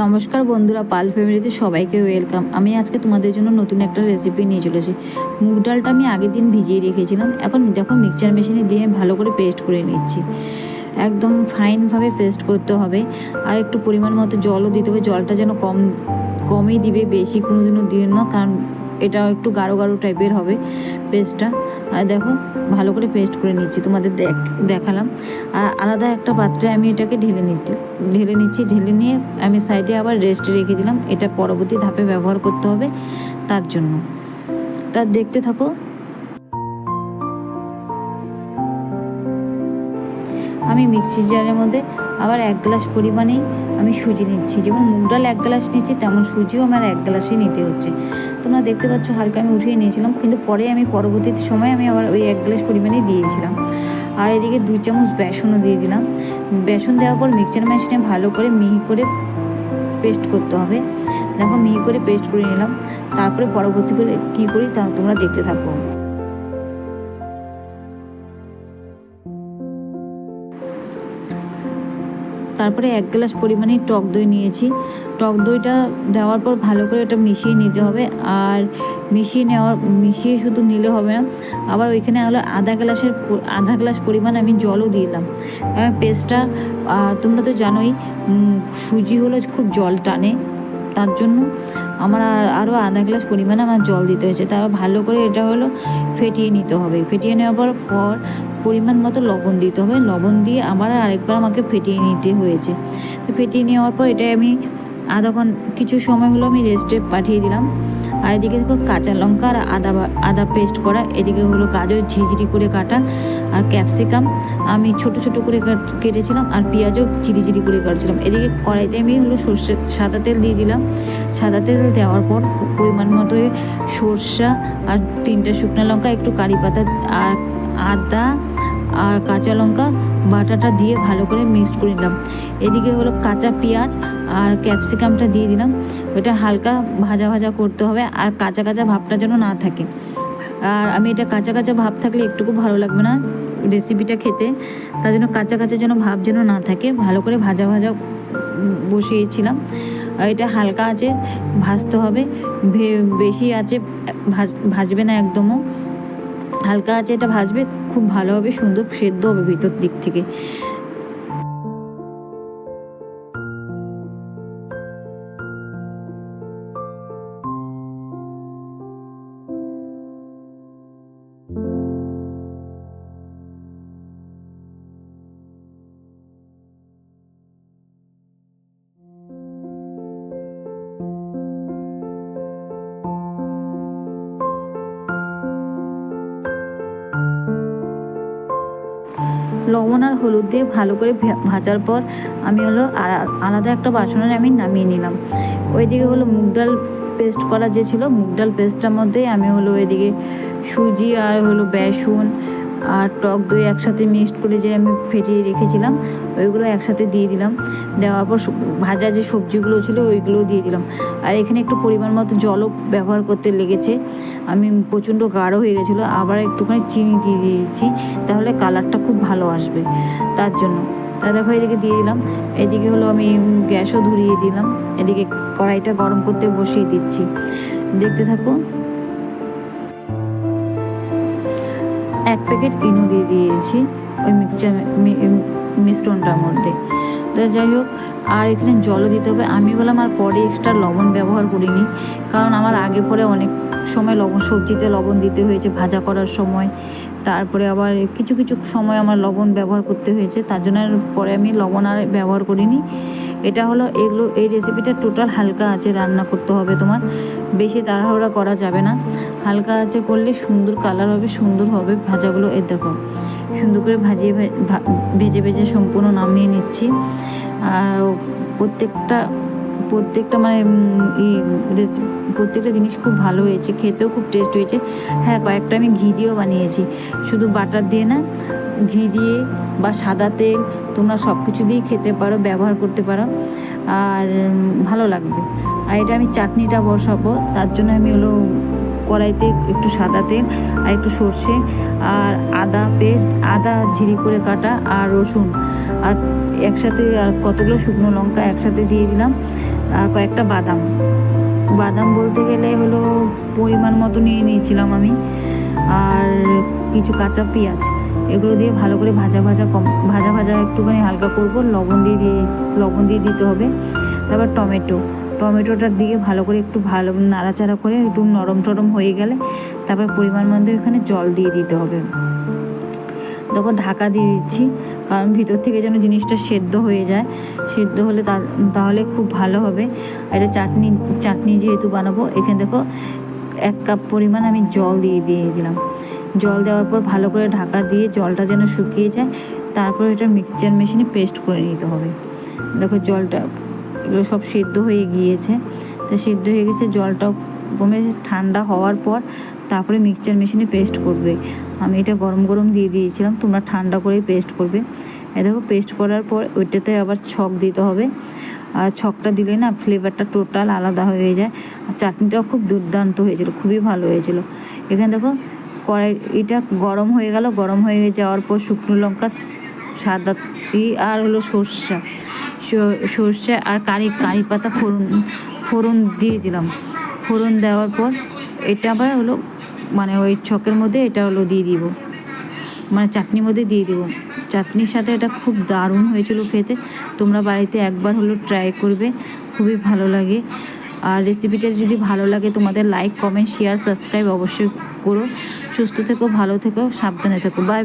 নমস্কার বন্ধুরা, পাল ফ্যামিলিতে সবাইকে ওয়েলকাম। আমি আজকে তোমাদের জন্য নতুন একটা রেসিপি নিয়ে চলেছি। মুগ ডালটা আমি আগের দিন ভিজিয়ে রেখেছিলাম। এখন দেখো মিক্সচার মেশিনে দিয়ে ভালো করে পেস্ট করে নিচ্ছি। একদম ফাইনভাবে পেস্ট করতে হবে। আর একটু পরিমাণ মতো জলও দিতে হবে। জলটা যেন কমই দিবে, বেশি কোনোদিনও দিও না, কারণ এটা একটু গাঢ় গাঢ় টাইপের হবে পেস্টটা। আর দেখো ভালো করে পেস্ট করে নিচ্ছি, তোমাদের দেখালাম। আর আলাদা একটা পাত্রে আমি এটাকে ঢেলে নিচ্ছি। ঢেলে নিয়ে আমি সাইডে আবার রেস্টে রেখে দিলাম। এটা পরবর্তী ধাপে ব্যবহার করতে হবে, তার জন্য দেখতে থাকো। আমি মিক্সি জারের মধ্যে আবার 1 গ্লাস পরিমাণেই আমি সুজি নিচ্ছি। যেমন মুগ ডাল 1 গ্লাস নিচ্ছি, তেমন সুজিও আমার 1 গ্লাসই নিতে হচ্ছে। তোমরা দেখতে পাচ্ছ হালকা আমি উঠিয়ে নিয়েছিলাম, কিন্তু পরে আমি পরবর্তী সময় আমি আবার ওই 1 গ্লাস পরিমাণেই দিয়েছিলাম। আর এদিকে 2 চামচ বেসনও দিয়ে দিলাম। বেসন দেওয়ার পর মিক্সচার মেশিনে ভালো করে মিহি করে পেস্ট করতে হবে। দেখো মিহি করে পেস্ট করে নিলাম। তারপরে পরবর্তী করে কী করি তা তোমরা দেখতে থাকো। তারপরে 1 গ্লাস পরিমাণে টক দই নিয়েছি। টক দইটা দেওয়ার পর ভালো করে এটা মিশিয়ে নিতে হবে। আর মিশিয়ে শুধু নিলে হবে না, আবার ওইখানে হলো আধা গ্লাস পরিমাণ আমি জলও দিলাম। কারণ পেস্টটা তোমরা তো জানোই সুজি হলো খুব জল টানে, তার জন্য আমার আরও আধা গ্লাস পরিমাণে আমার জল দিতে হয়েছে। তারপর ভালো করে এটা হলো ফেটিয়ে নিতে হবে। ফেটিয়ে নেওয়ার পর পরিমাণ মতো লবণ দিতে হবে। লবণ দিয়ে আবার আরেকবার আমাকে ফেটিয়ে নিতে হয়েছে। তো ফেটিয়ে নেওয়ার পর এটা আমি কিছু সময় হলো আমি রেস্টে পাঠিয়ে দিলাম। আর এদিকে দেখো কাঁচা লঙ্কা আর আদা পেস্ট করা, এদিকে হলো গাজর ঝিরিঝিরি করে কাটা, আর ক্যাপসিকাম আমি ছোট ছোট করে কেটেছিলাম, আর পেঁয়াজও ঝিরিঝিরি করে কাটছিলাম। এদিকে কড়াইতে আমি হলো সাদা তেল দিয়ে দিলাম। সাদা তেল দেওয়ার পর পরিমাণ মতো সরষা আর 3টা শুকনো লঙ্কা, একটু কারি পাতা আর আদা আর কাঁচা লঙ্কা বাটাটা দিয়ে ভালো করে মিক্সড করে নিলাম। এদিকে হলো কাঁচা পেঁয়াজ আর ক্যাপসিকামটা দিয়ে দিলাম। ওটা হালকা ভাজা ভাজা করতে হবে, আর কাঁচা কাঁচা ভাবটা যেন না থাকে। আর আমি এটা কাঁচা কাঁচা ভাব থাকলে একটুকু ভালো লাগবে না রেসিপিটা খেতে, তার জন্য কাঁচা কাঁচা যেন ভাব যেন না থাকে, ভালো করে ভাজা ভাজা বসিয়েছিলাম। এটা হালকা আছে ভাজতে হবে, বেশি আছে ভাজবে না একদমও। হালকা আছে এটা ভাজবে, খুব ভালোভাবে সুন্দর সেদ্ধ হবে ভিতর দিক থেকে। লবণ আর হলুদ দিয়ে ভালো করে ভাজার পর আমি হলো আলাদা একটা বাসনে আমি নামিয়ে নিলাম। ওইদিকে হলো মুগ ডাল পেস্ট করা যে ছিল, মুগ ডাল পেস্টটার মধ্যে আমি হলো ওইদিকে সুজি আর হলো বেসন আর টক দই একসাথে মিক্সড করে যে আমি ফেটিয়ে রেখেছিলাম, ওইগুলো একসাথে দিয়ে দিলাম। দেওয়ার পর ভাজা যে সবজিগুলো ছিল ওইগুলোও দিয়ে দিলাম। আর এখানে একটু পরিমাণ মতো জলও ব্যবহার করতে লেগেছে, আমি প্রচণ্ড গাঢ় হয়ে গেছিলো। আবার একটুখানি চিনি দিয়ে দিয়েছি, তাহলে কালারটা খুব ভালো আসবে, তার জন্য। তা দেখো এদিকে দিয়ে দিলাম। এদিকে হলো আমি গ্যাসও ধরিয়ে দিলাম। এদিকে কড়াইটা গরম করতে বসিয়ে দিচ্ছি, দেখতে থাকো। 1 প্যাকেট ইনো দিয়ে দিয়েছি ওই মিশ্রণটার মধ্যে। তো যাই হোক, আর এখানে জলও দিতে হবে। আমি বললাম আর পরে এক্সট্রা লবণ ব্যবহার করিনি, কারণ আমার আগে পরে অনেক সময় সবজিতে লবণ দিতে হয়েছে ভাজা করার সময়। তারপরে আবার কিছু সময় আমার লবণ ব্যবহার করতে হয়েছে, তার জন্য পরে আমি লবণ আর ব্যবহার করিনি। এটা হলো এই রেসিপিটা টোটাল হালকা আঁচে রান্না করতে হবে তোমার, বেশি তাড়াহুড়া করা যাবে না। হালকা আঁচে করলে সুন্দর কালার হবে, সুন্দর হবে ভাজাগুলো। এর দেখো সুন্দর করে ভেজে সম্পূর্ণ নামিয়ে নিচ্ছি। আর প্রত্যেকটা মানে প্রত্যেকটা জিনিস খুব ভালো হয়েছে, খেতেও খুব টেস্ট হয়েছে। হ্যাঁ, কয়েকটা আমি ঘি দিয়েও বানিয়েছি, শুধু বাটার দিয়ে না, ঘি দিয়ে বা সাদা তেল তোমরা সব কিছু দিয়েই খেতে পারো, ব্যবহার করতে পারো, আর ভালো লাগবে। আর এটা আমি চাটনিটা বসাবো, তার জন্য আমি হলো কড়াইতে একটু সাদা তেল আর একটু সর্ষে আর আদা ঝিরি করে কাটা আর রসুন আর একসাথে আর কতগুলো শুকনো লঙ্কা একসাথে দিয়ে দিলাম। আর কয়েকটা বাদাম। বাদাম বলতে গেলে হলো পরিমাণ মতো নিয়ে নিয়েছিলাম আমি, আর কিছু কাঁচা পেঁয়াজ। এগুলো দিয়ে ভালো করে ভাজা ভাজা একটুখানি হালকা করব, লবণ দিয়ে দিতে হবে। তারপর টমেটোটা দিয়ে ভালো করে একটু ভালো নাড়াচাড়া করে একটু নরম টরম হয়ে গেলে তারপর পরিমাণ মতো এখানে জল দিয়ে দিতে হবে। তখন ঢাকা দিয়ে দিচ্ছি, কারণ ভিতর থেকে যেন জিনিসটা সেদ্ধ হয়ে যায়। সেদ্ধ হলে তাহলে খুব ভালো হবে। এটা চাটনি যেহেতু বানাবো, এখানে দেখো 1 কাপ পরিমাণ আমি জল দিয়ে দিলাম। জল দেওয়ার পর ভালো করে ঢাকা দিয়ে জলটা যেন শুকিয়ে যায়, তারপর এটা মিক্সচার মেশিনে পেস্ট করে নিতে হবে। দেখো জলটা এগুলো সব সেদ্ধ হয়ে গিয়েছে, তা সেদ্ধ হয়ে গেছে, জলটাও কমে ঠান্ডা হওয়ার পর তারপরে মিক্সচার মেশিনে পেস্ট করবে। আমি এটা গরম দিয়ে দিয়েছিলাম, তোমরা ঠান্ডা করেই পেস্ট করবে। এই দেখো পেস্ট করার পর ওইটাতে আবার ছক দিতে হবে, আর ছকটা দিলে না ফ্লেভারটা টোটাল আলাদা হয়ে যায়। আর চাটনিটাও খুব দুর্দান্ত হয়েছিল, খুবই ভালো হয়েছিল। এখানে দেখো এটা গরম হয়ে গেল। গরম হয়ে যাওয়ার পর শুকনো লঙ্কা, সাদা আর হলো সর্ষে আর কারি পাতা ফোড়ন দিয়ে দিলাম। ফোড়ন দেওয়ার পর এটা আবার হলো মানে ওই ছকের মধ্যে এটা হলো দিয়ে দিব, মানে চাটনির মধ্যে দিয়ে দিব। চাটনির সাথে এটা খুব দারুণ হয়েছিল খেতে। তোমরা বাড়িতে একবার হলো ট্রাই করবে, খুবই ভালো লাগে। আর রেসিপিটা যদি ভালো লাগে তোমাদের লাইক, কমেন্ট, শেয়ার, সাবস্ক্রাইব অবশ্যই করো। সুস্থ থেকো, ভালো থেকো, সাবধানে থেকো। বাই।